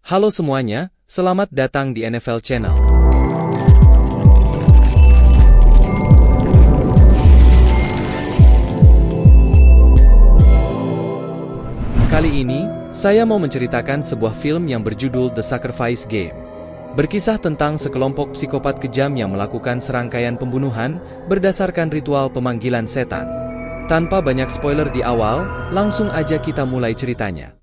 Halo semuanya, selamat datang di NFL Channel. Kali ini, saya mau menceritakan sebuah film yang berjudul The Sacrifice Game. Berkisah tentang sekelompok psikopat kejam yang melakukan serangkaian pembunuhan berdasarkan ritual pemanggilan setan. Tanpa banyak spoiler di awal, langsung aja kita mulai ceritanya.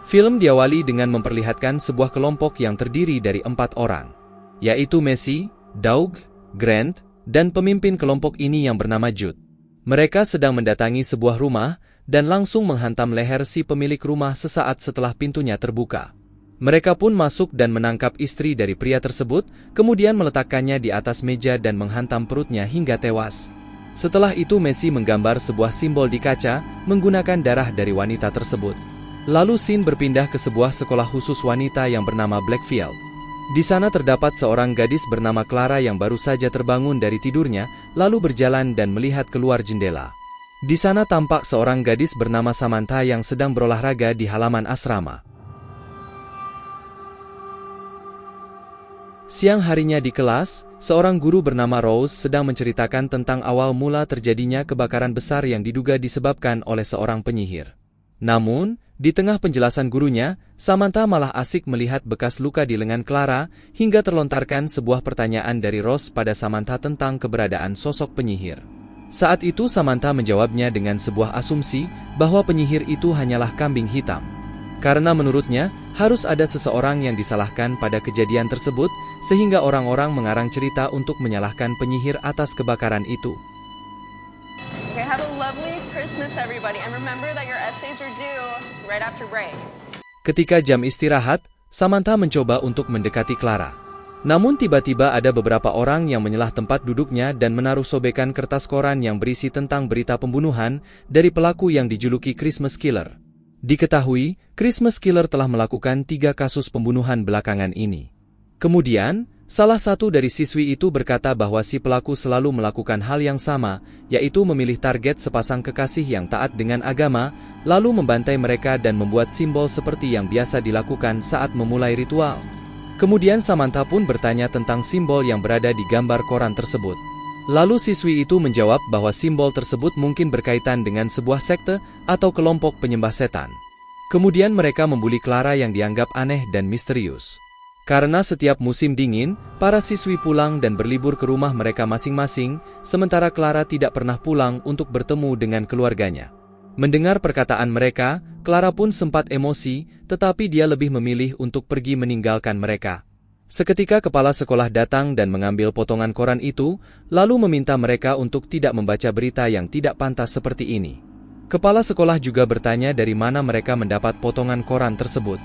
Film diawali dengan memperlihatkan sebuah kelompok yang terdiri dari 4 orang, yaitu Messi, Doug, Grant, dan pemimpin kelompok ini yang bernama Jude. Mereka sedang mendatangi sebuah rumah dan langsung menghantam leher si pemilik rumah sesaat setelah pintunya terbuka. Mereka pun masuk dan menangkap istri dari pria tersebut, kemudian meletakkannya di atas meja dan menghantam perutnya hingga tewas. Setelah itu Messi menggambar sebuah simbol di kaca menggunakan darah dari wanita tersebut. Lalu scene berpindah ke sebuah sekolah khusus wanita yang bernama Blackfield. Di sana terdapat seorang gadis bernama Clara yang baru saja terbangun dari tidurnya, lalu berjalan dan melihat keluar jendela. Di sana tampak seorang gadis bernama Samantha yang sedang berolahraga di halaman asrama. Siang harinya di kelas, seorang guru bernama Rose sedang menceritakan tentang awal mula terjadinya kebakaran besar yang diduga disebabkan oleh seorang penyihir. Namun, di tengah penjelasan gurunya, Samantha malah asik melihat bekas luka di lengan Clara hingga terlontarkan sebuah pertanyaan dari Rose pada Samantha tentang keberadaan sosok penyihir. Saat itu Samantha menjawabnya dengan sebuah asumsi bahwa penyihir itu hanyalah kambing hitam. Karena menurutnya, harus ada seseorang yang disalahkan pada kejadian tersebut sehingga orang-orang mengarang cerita untuk menyalahkan penyihir atas kebakaran itu. Okay, have a lovely Christmas everybody and remember that your essays are due right after break. Ketika jam istirahat, Samantha mencoba untuk mendekati Clara. Namun tiba-tiba ada beberapa orang yang menyelah tempat duduknya dan menaruh sobekan kertas koran yang berisi tentang berita pembunuhan dari pelaku yang dijuluki Christmas Killer. Diketahui, Christmas Killer telah melakukan 3 kasus pembunuhan belakangan ini. Kemudian, salah satu dari siswi itu berkata bahwa si pelaku selalu melakukan hal yang sama, yaitu memilih target sepasang kekasih yang taat dengan agama, lalu membantai mereka dan membuat simbol seperti yang biasa dilakukan saat memulai ritual. Kemudian Samantha pun bertanya tentang simbol yang berada di gambar koran tersebut. Lalu siswi itu menjawab bahwa simbol tersebut mungkin berkaitan dengan sebuah sekte atau kelompok penyembah setan. Kemudian mereka membuli Clara yang dianggap aneh dan misterius. Karena setiap musim dingin, para siswi pulang dan berlibur ke rumah mereka masing-masing, sementara Clara tidak pernah pulang untuk bertemu dengan keluarganya. Mendengar perkataan mereka, Clara pun sempat emosi, tetapi dia lebih memilih untuk pergi meninggalkan mereka. Seketika kepala sekolah datang dan mengambil potongan koran itu, lalu meminta mereka untuk tidak membaca berita yang tidak pantas seperti ini. Kepala sekolah juga bertanya dari mana mereka mendapat potongan koran tersebut.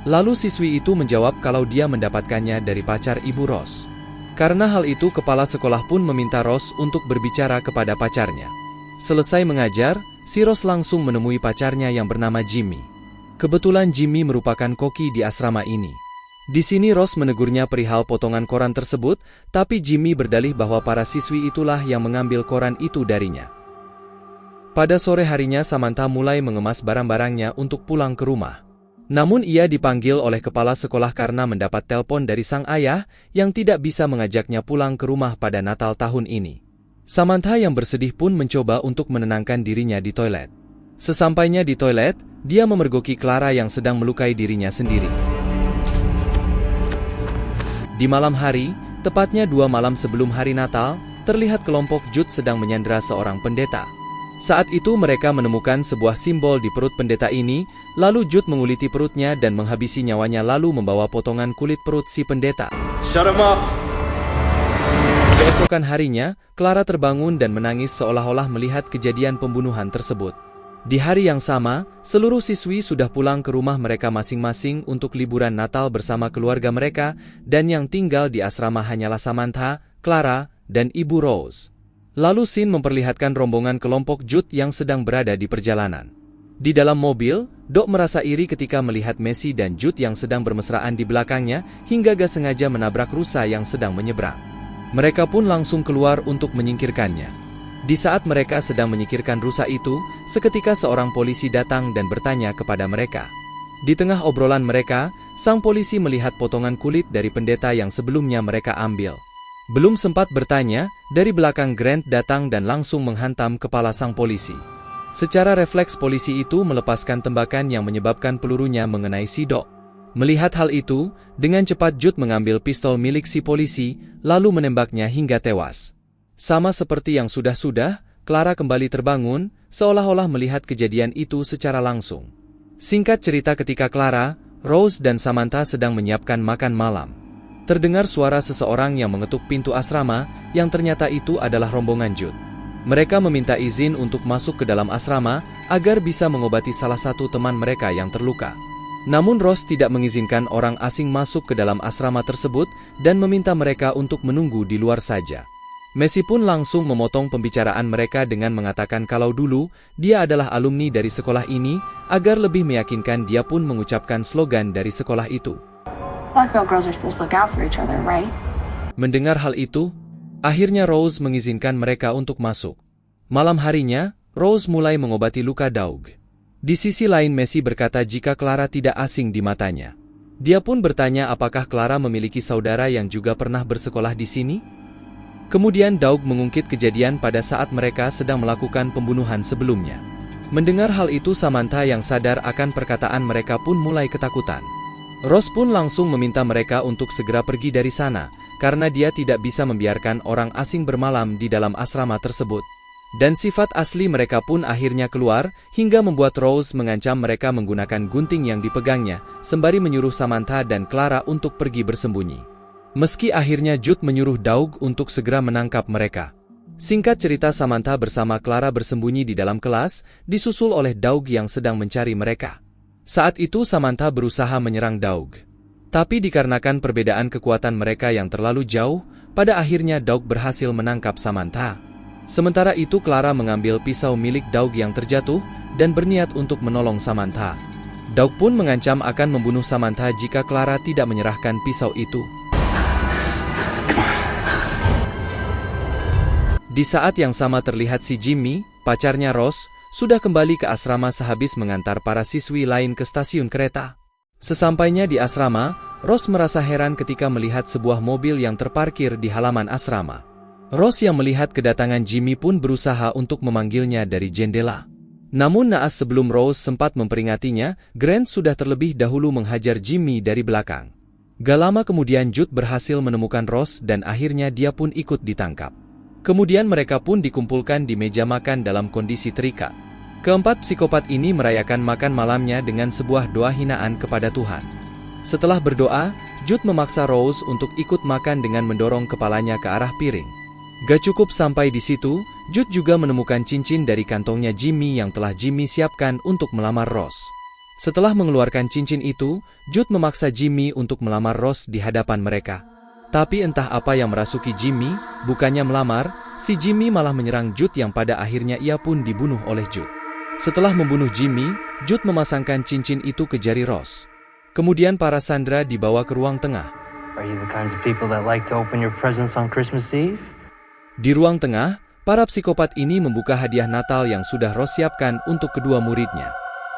Lalu siswi itu menjawab kalau dia mendapatkannya dari pacar Ibu Rose. Karena hal itu kepala sekolah pun meminta Rose untuk berbicara kepada pacarnya. Selesai mengajar, si Rose langsung menemui pacarnya yang bernama Jimmy. Kebetulan Jimmy merupakan koki di asrama ini. Di sini Rose menegurnya perihal potongan koran tersebut, tapi Jimmy berdalih bahwa para siswi itulah yang mengambil koran itu darinya. Pada sore harinya Samantha mulai mengemas barang-barangnya untuk pulang ke rumah. Namun ia dipanggil oleh kepala sekolah karena mendapat telepon dari sang ayah yang tidak bisa mengajaknya pulang ke rumah pada Natal tahun ini. Samantha yang bersedih pun mencoba untuk menenangkan dirinya di toilet. Sesampainya di toilet, dia memergoki Clara yang sedang melukai dirinya sendiri. Di malam hari, tepatnya 2 malam sebelum hari Natal, terlihat kelompok Jude sedang menyandera seorang pendeta. Saat itu mereka menemukan sebuah simbol di perut pendeta ini, lalu Jude menguliti perutnya dan menghabisi nyawanya lalu membawa potongan kulit perut si pendeta. Shut him up! Keesokan harinya, Clara terbangun dan menangis seolah-olah melihat kejadian pembunuhan tersebut. Di hari yang sama, seluruh siswi sudah pulang ke rumah mereka masing-masing untuk liburan Natal bersama keluarga mereka, dan yang tinggal di asrama hanyalah Samantha, Clara, dan Ibu Rose. Lalu scene memperlihatkan rombongan kelompok Jude yang sedang berada di perjalanan. Di dalam mobil, Doc merasa iri ketika melihat Messi dan Jude yang sedang bermesraan di belakangnya hingga gak sengaja menabrak rusa yang sedang menyeberang. Mereka pun langsung keluar untuk menyingkirkannya. Di saat mereka sedang menyingkirkan rusa itu, seketika seorang polisi datang dan bertanya kepada mereka, Di tengah obrolan mereka, sang polisi melihat potongan kulit dari pendeta yang sebelumnya mereka ambil. Belum sempat bertanya, dari belakang Grant datang dan langsung menghantam kepala sang polisi. Secara refleks polisi itu melepaskan tembakan yang menyebabkan pelurunya mengenai si Doc. Melihat hal itu, dengan cepat Jude mengambil pistol milik si polisi, lalu menembaknya hingga tewas. Sama seperti yang sudah-sudah, Clara kembali terbangun, seolah-olah melihat kejadian itu secara langsung. Singkat cerita ketika Clara, Rose dan Samantha sedang menyiapkan makan malam. Terdengar suara seseorang yang mengetuk pintu asrama, yang ternyata itu adalah rombongan Jude. Mereka meminta izin untuk masuk ke dalam asrama, agar bisa mengobati salah satu teman mereka yang terluka. Namun Rose tidak mengizinkan orang asing masuk ke dalam asrama tersebut, dan meminta mereka untuk menunggu di luar saja. Messi pun langsung memotong pembicaraan mereka dengan mengatakan kalau dulu, dia adalah alumni dari sekolah ini, agar lebih meyakinkan dia pun mengucapkan slogan dari sekolah itu. Mendengar hal itu, akhirnya Rose mengizinkan mereka untuk masuk. Malam harinya, Rose mulai mengobati luka Doug. Di sisi lain Messi berkata jika Clara tidak asing di matanya. Dia pun bertanya apakah Clara memiliki saudara yang juga pernah bersekolah di sini? Kemudian Doug mengungkit kejadian pada saat mereka sedang melakukan pembunuhan sebelumnya. Mendengar hal itu Samantha yang sadar akan perkataan mereka pun mulai ketakutan. Rose pun langsung meminta mereka untuk segera pergi dari sana, karena dia tidak bisa membiarkan orang asing bermalam di dalam asrama tersebut. Dan sifat asli mereka pun akhirnya keluar, hingga membuat Rose mengancam mereka menggunakan gunting yang dipegangnya, sembari menyuruh Samantha dan Clara untuk pergi bersembunyi. Meski akhirnya Jude menyuruh Doug untuk segera menangkap mereka. Singkat cerita Samantha bersama Clara bersembunyi di dalam kelas, disusul oleh Doug yang sedang mencari mereka. Saat itu Samantha berusaha menyerang Doug. Tapi dikarenakan perbedaan kekuatan mereka yang terlalu jauh, pada akhirnya Doug berhasil menangkap Samantha. Sementara itu Clara mengambil pisau milik Doug yang terjatuh, dan berniat untuk menolong Samantha. Doug pun mengancam akan membunuh Samantha jika Clara tidak menyerahkan pisau itu. Di saat yang sama terlihat si Jimmy, pacarnya Rose, sudah kembali ke asrama sehabis mengantar para siswi lain ke stasiun kereta. Sesampainya di asrama, Rose merasa heran ketika melihat sebuah mobil yang terparkir di halaman asrama. Rose yang melihat kedatangan Jimmy pun berusaha untuk memanggilnya dari jendela. Namun naas sebelum Rose sempat memperingatinya, Grant sudah terlebih dahulu menghajar Jimmy dari belakang. Gak lama kemudian Jude berhasil menemukan Rose dan akhirnya dia pun ikut ditangkap. Kemudian mereka pun dikumpulkan di meja makan dalam kondisi terikat. Keempat psikopat ini merayakan makan malamnya dengan sebuah doa hinaan kepada Tuhan. Setelah berdoa, Jude memaksa Rose untuk ikut makan dengan mendorong kepalanya ke arah piring. Gak cukup sampai di situ, Jude juga menemukan cincin dari kantongnya Jimmy yang telah Jimmy siapkan untuk melamar Rose. Setelah mengeluarkan cincin itu, Jude memaksa Jimmy untuk melamar Rose di hadapan mereka. Tapi entah apa yang merasuki Jimmy, bukannya melamar, si Jimmy malah menyerang Jude yang pada akhirnya ia pun dibunuh oleh Jude. Setelah membunuh Jimmy, Jude memasangkan cincin itu ke jari Rose. Kemudian para sandera dibawa ke ruang tengah. Di ruang tengah, para psikopat ini membuka hadiah Natal yang sudah Rose siapkan untuk kedua muridnya.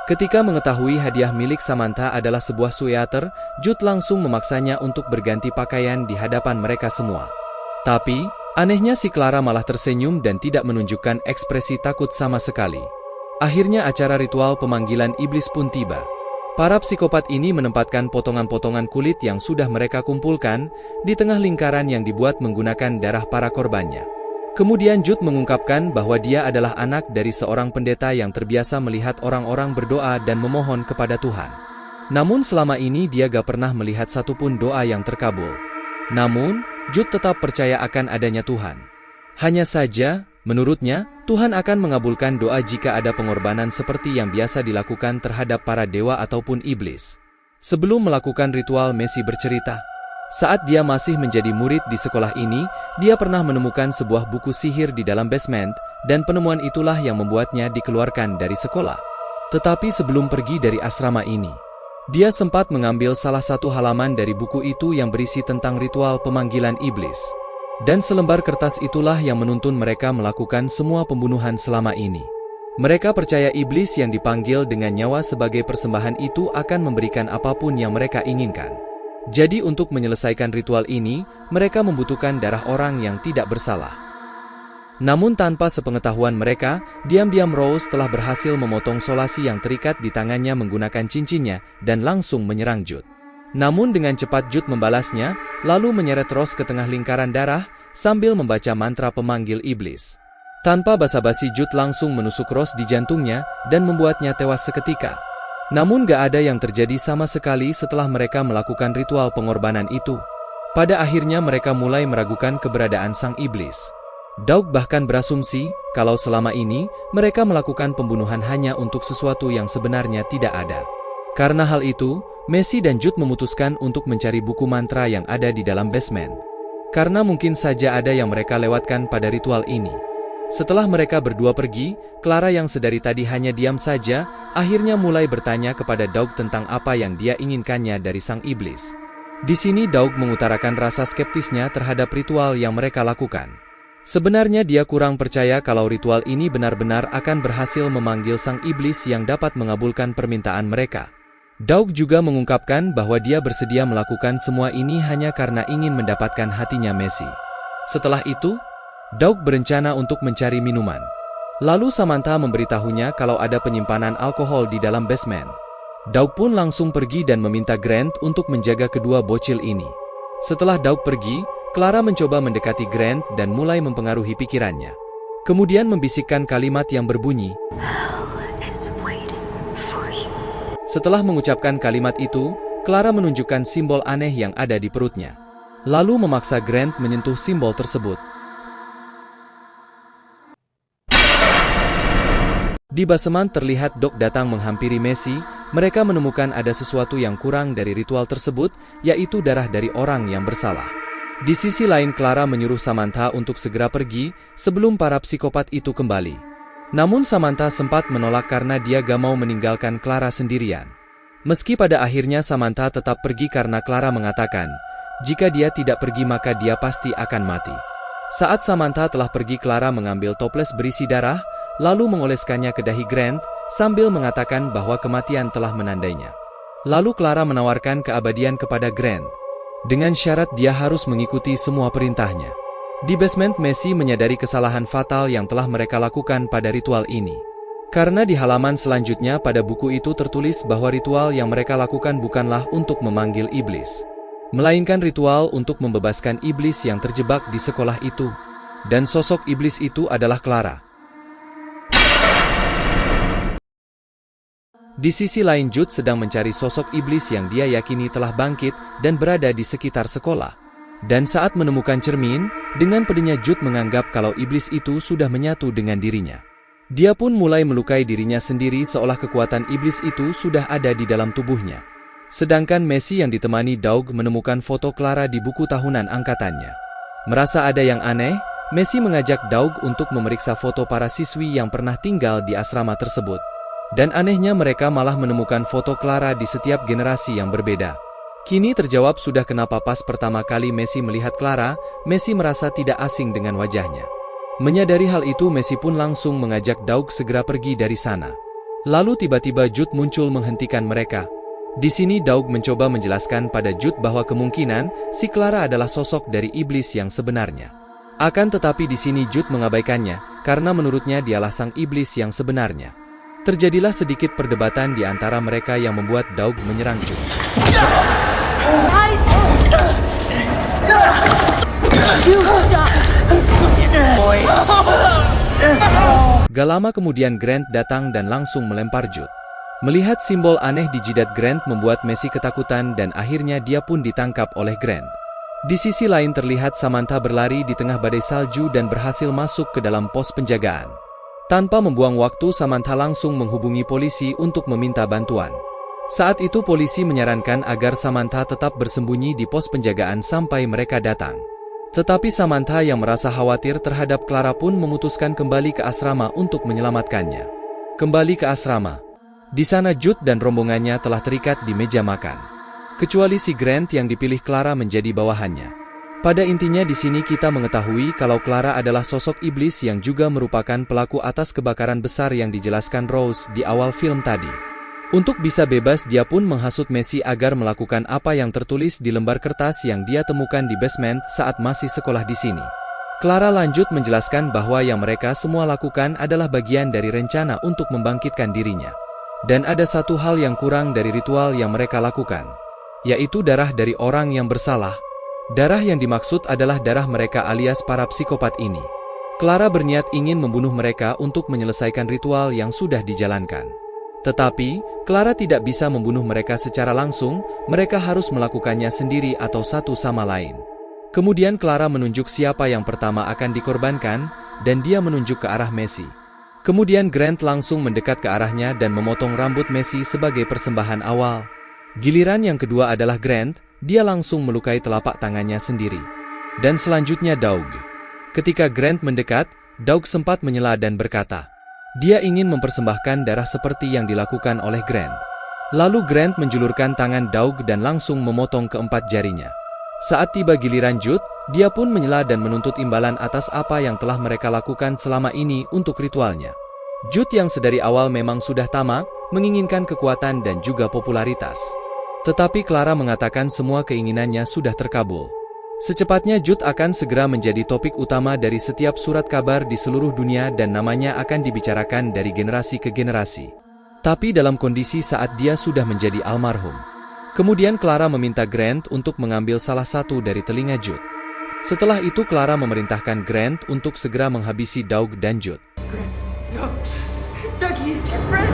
Ketika mengetahui hadiah milik Samantha adalah sebuah sweater, Jude langsung memaksanya untuk berganti pakaian di hadapan mereka semua. Tapi, anehnya si Clara malah tersenyum dan tidak menunjukkan ekspresi takut sama sekali. Akhirnya acara ritual pemanggilan iblis pun tiba. Para psikopat ini menempatkan potongan-potongan kulit yang sudah mereka kumpulkan di tengah lingkaran yang dibuat menggunakan darah para korbannya. Kemudian Jude mengungkapkan bahwa dia adalah anak dari seorang pendeta yang terbiasa melihat orang-orang berdoa dan memohon kepada Tuhan. Namun selama ini dia gak pernah melihat satupun doa yang terkabul. Namun, Jude tetap percaya akan adanya Tuhan. Hanya saja, menurutnya, Tuhan akan mengabulkan doa jika ada pengorbanan seperti yang biasa dilakukan terhadap para dewa ataupun iblis. Sebelum melakukan ritual, Messi bercerita, saat dia masih menjadi murid di sekolah ini, dia pernah menemukan sebuah buku sihir di dalam basement, dan penemuan itulah yang membuatnya dikeluarkan dari sekolah. Tetapi sebelum pergi dari asrama ini, dia sempat mengambil salah satu halaman dari buku itu yang berisi tentang ritual pemanggilan iblis. Dan selembar kertas itulah yang menuntun mereka melakukan semua pembunuhan selama ini. Mereka percaya iblis yang dipanggil dengan nyawa sebagai persembahan itu akan memberikan apapun yang mereka inginkan. Jadi untuk menyelesaikan ritual ini, mereka membutuhkan darah orang yang tidak bersalah. Namun tanpa sepengetahuan mereka, diam-diam Rose telah berhasil memotong solasi yang terikat di tangannya menggunakan cincinnya dan langsung menyerang Jude. Namun dengan cepat Jude membalasnya, lalu menyeret Rose ke tengah lingkaran darah sambil membaca mantra pemanggil iblis. Tanpa basa-basi Jude langsung menusuk Rose di jantungnya dan membuatnya tewas seketika. Namun gak ada yang terjadi sama sekali setelah mereka melakukan ritual pengorbanan itu. Pada akhirnya mereka mulai meragukan keberadaan sang iblis. Doug bahkan berasumsi kalau selama ini mereka melakukan pembunuhan hanya untuk sesuatu yang sebenarnya tidak ada. Karena hal itu, Messi dan Jude memutuskan untuk mencari buku mantra yang ada di dalam basement. Karena mungkin saja ada yang mereka lewatkan pada ritual ini. Setelah mereka berdua pergi, Clara yang sedari tadi hanya diam saja, akhirnya mulai bertanya kepada Doug tentang apa yang dia inginkannya dari sang iblis. Di sini Doug mengutarakan rasa skeptisnya terhadap ritual yang mereka lakukan. Sebenarnya dia kurang percaya kalau ritual ini benar-benar akan berhasil memanggil sang iblis yang dapat mengabulkan permintaan mereka. Doug juga mengungkapkan bahwa dia bersedia melakukan semua ini hanya karena ingin mendapatkan hatinya Messi. Setelah itu, Doug berencana untuk mencari minuman. Lalu Samantha memberitahunya kalau ada penyimpanan alkohol di dalam basement. Doug pun langsung pergi dan meminta Grant untuk menjaga kedua bocil ini. Setelah Doug pergi, Clara mencoba mendekati Grant dan mulai mempengaruhi pikirannya. Kemudian membisikkan kalimat yang berbunyi, setelah mengucapkan kalimat itu, Clara menunjukkan simbol aneh yang ada di perutnya. Lalu memaksa Grant menyentuh simbol tersebut. Di basement terlihat Doug datang menghampiri Messi. Mereka menemukan ada sesuatu yang kurang dari ritual tersebut, yaitu darah dari orang yang bersalah. Di sisi lain Clara menyuruh Samantha untuk segera pergi sebelum para psikopat itu kembali. Namun Samantha sempat menolak karena dia gak mau meninggalkan Clara sendirian. Meski pada akhirnya Samantha tetap pergi karena Clara mengatakan, jika dia tidak pergi maka dia pasti akan mati. Saat Samantha telah pergi, Clara mengambil toples berisi darah, lalu mengoleskannya ke dahi Grant, sambil mengatakan bahwa kematian telah menandainya. Lalu Clara menawarkan keabadian kepada Grant, dengan syarat dia harus mengikuti semua perintahnya. Di basement, Messi menyadari kesalahan fatal yang telah mereka lakukan pada ritual ini. Karena di halaman selanjutnya pada buku itu tertulis bahwa ritual yang mereka lakukan bukanlah untuk memanggil iblis, melainkan ritual untuk membebaskan iblis yang terjebak di sekolah itu. Dan sosok iblis itu adalah Clara. Di sisi lain Jude sedang mencari sosok iblis yang dia yakini telah bangkit dan berada di sekitar sekolah. Dan saat menemukan cermin, dengan pedihnya Jude menganggap kalau iblis itu sudah menyatu dengan dirinya. Dia pun mulai melukai dirinya sendiri seolah kekuatan iblis itu sudah ada di dalam tubuhnya. Sedangkan Messi yang ditemani Doug menemukan foto Clara di buku tahunan angkatannya. Merasa ada yang aneh, Messi mengajak Doug untuk memeriksa foto para siswi yang pernah tinggal di asrama tersebut. Dan anehnya mereka malah menemukan foto Clara di setiap generasi yang berbeda. Kini terjawab sudah kenapa pas pertama kali Messi melihat Clara, Messi merasa tidak asing dengan wajahnya. Menyadari hal itu, Messi pun langsung mengajak Doug segera pergi dari sana. Lalu tiba-tiba Jude muncul menghentikan mereka. Di sini Doug mencoba menjelaskan pada Jude bahwa kemungkinan si Clara adalah sosok dari iblis yang sebenarnya. Akan tetapi di sini Jude mengabaikannya, karena menurutnya dialah sang iblis yang sebenarnya. Terjadilah sedikit perdebatan di antara mereka yang membuat Doug menyerang Jude. Gak lama kemudian Grant datang dan langsung melempar Jude. Melihat simbol aneh di jidat Grant membuat Messi ketakutan dan akhirnya dia pun ditangkap oleh Grant. Di sisi lain terlihat Samantha berlari di tengah badai salju dan berhasil masuk ke dalam pos penjagaan. Tanpa membuang waktu, Samantha langsung menghubungi polisi untuk meminta bantuan. Saat itu polisi menyarankan agar Samantha tetap bersembunyi di pos penjagaan sampai mereka datang. Tetapi Samantha yang merasa khawatir terhadap Clara pun memutuskan kembali ke asrama untuk menyelamatkannya. Kembali ke asrama. Di sana Jude dan rombongannya telah terikat di meja makan. Kecuali si Grant yang dipilih Clara menjadi bawahannya. Pada intinya di sini kita mengetahui kalau Clara adalah sosok iblis yang juga merupakan pelaku atas kebakaran besar yang dijelaskan Rose di awal film tadi. Untuk bisa bebas dia pun menghasut Messi agar melakukan apa yang tertulis di lembar kertas yang dia temukan di basement saat masih sekolah di sini. Clara lanjut menjelaskan bahwa yang mereka semua lakukan adalah bagian dari rencana untuk membangkitkan dirinya. Dan ada satu hal yang kurang dari ritual yang mereka lakukan, yaitu darah dari orang yang bersalah. Darah yang dimaksud adalah darah mereka alias para psikopat ini. Clara berniat ingin membunuh mereka untuk menyelesaikan ritual yang sudah dijalankan. Tetapi, Clara tidak bisa membunuh mereka secara langsung, mereka harus melakukannya sendiri atau satu sama lain. Kemudian Clara menunjuk siapa yang pertama akan dikorbankan, dan dia menunjuk ke arah Messi. Kemudian Grant langsung mendekat ke arahnya dan memotong rambut Messi sebagai persembahan awal. Giliran yang kedua adalah Grant, dia langsung melukai telapak tangannya sendiri. Dan selanjutnya Doug. Ketika Grant mendekat, Doug sempat menyela dan berkata, dia ingin mempersembahkan darah seperti yang dilakukan oleh Grant. Lalu Grant menjulurkan tangan Doug dan langsung memotong keempat jarinya. Saat tiba giliran Jude, dia pun menyela dan menuntut imbalan atas apa yang telah mereka lakukan selama ini untuk ritualnya. Jude yang sedari awal memang sudah tamak, menginginkan kekuatan dan juga popularitas. Tetapi Clara mengatakan semua keinginannya sudah terkabul. Secepatnya Jude akan segera menjadi topik utama dari setiap surat kabar di seluruh dunia dan namanya akan dibicarakan dari generasi ke generasi. Tapi dalam kondisi saat dia sudah menjadi almarhum. Kemudian Clara meminta Grant untuk mengambil salah satu dari telinga Jude. Setelah itu Clara memerintahkan Grant untuk segera menghabisi Doug dan Jude. Dougie is your friend.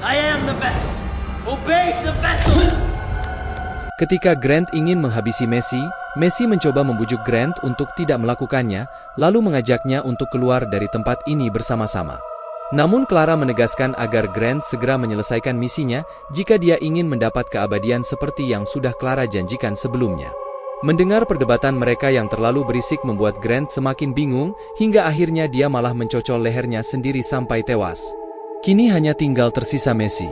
I am the vessel. Obey the vessel. Ketika Grant ingin menghabisi Messi, Messi mencoba membujuk Grant untuk tidak melakukannya, lalu mengajaknya untuk keluar dari tempat ini bersama-sama. Namun Clara menegaskan agar Grant segera menyelesaikan misinya jika dia ingin mendapat keabadian seperti yang sudah Clara janjikan sebelumnya. Mendengar perdebatan mereka yang terlalu berisik membuat Grant semakin bingung, hingga akhirnya dia malah mencocol lehernya sendiri sampai tewas. Kini hanya tinggal tersisa Messi.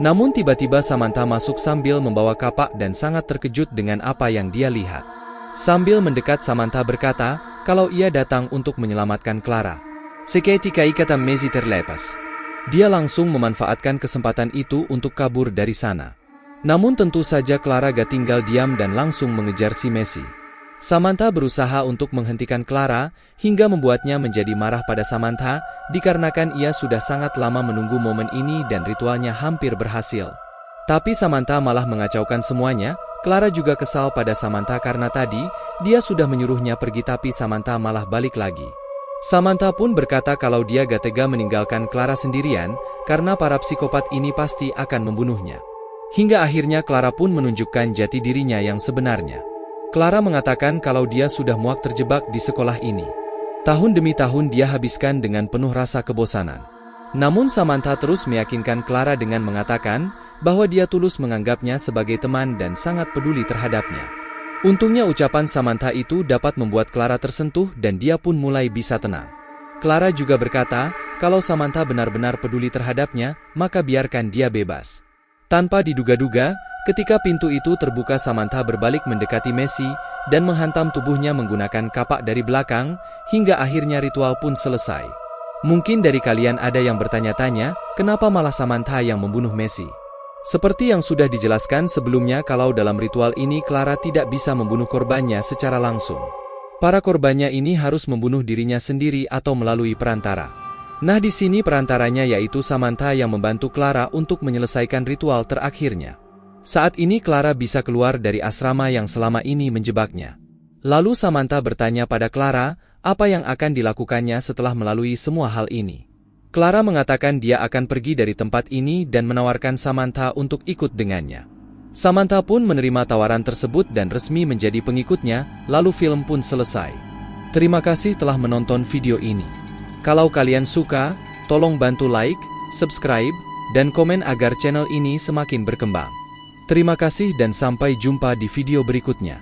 Namun tiba-tiba Samantha masuk sambil membawa kapak dan sangat terkejut dengan apa yang dia lihat. Sambil mendekat Samantha berkata kalau ia datang untuk menyelamatkan Clara. Seketika ikatan Messi terlepas. Dia langsung memanfaatkan kesempatan itu untuk kabur dari sana. Namun tentu saja Clara gak tinggal diam dan langsung mengejar si Messi. Samantha berusaha untuk menghentikan Clara, hingga membuatnya menjadi marah pada Samantha, dikarenakan ia sudah sangat lama menunggu momen ini dan ritualnya hampir berhasil. Tapi Samantha malah mengacaukan semuanya. Clara juga kesal pada Samantha karena tadi, dia sudah menyuruhnya pergi tapi Samantha malah balik lagi. Samantha pun berkata kalau dia gak tega meninggalkan Clara sendirian, karena para psikopat ini pasti akan membunuhnya. Hingga akhirnya Clara pun menunjukkan jati dirinya yang sebenarnya. Clara mengatakan kalau dia sudah muak terjebak di sekolah ini. Tahun demi tahun dia habiskan dengan penuh rasa kebosanan. Namun Samantha terus meyakinkan Clara dengan mengatakan bahwa dia tulus menganggapnya sebagai teman dan sangat peduli terhadapnya. Untungnya ucapan Samantha itu dapat membuat Clara tersentuh dan dia pun mulai bisa tenang. Clara juga berkata kalau Samantha benar-benar peduli terhadapnya, maka biarkan dia bebas. Tanpa diduga-duga, ketika pintu itu terbuka Samantha berbalik mendekati Messi dan menghantam tubuhnya menggunakan kapak dari belakang, hingga akhirnya ritual pun selesai. Mungkin dari kalian ada yang bertanya-tanya, kenapa malah Samantha yang membunuh Messi? Seperti yang sudah dijelaskan sebelumnya kalau dalam ritual ini Clara tidak bisa membunuh korbannya secara langsung. Para korbannya ini harus membunuh dirinya sendiri atau melalui perantara. Nah di sini perantaranya yaitu Samantha yang membantu Clara untuk menyelesaikan ritual terakhirnya. Saat ini Clara bisa keluar dari asrama yang selama ini menjebaknya. Lalu Samantha bertanya pada Clara, apa yang akan dilakukannya setelah melalui semua hal ini. Clara mengatakan dia akan pergi dari tempat ini dan menawarkan Samantha untuk ikut dengannya. Samantha pun menerima tawaran tersebut dan resmi menjadi pengikutnya, lalu film pun selesai. Terima kasih telah menonton video ini. Kalau kalian suka, tolong bantu like, subscribe, dan komen agar channel ini semakin berkembang. Terima kasih dan sampai jumpa di video berikutnya.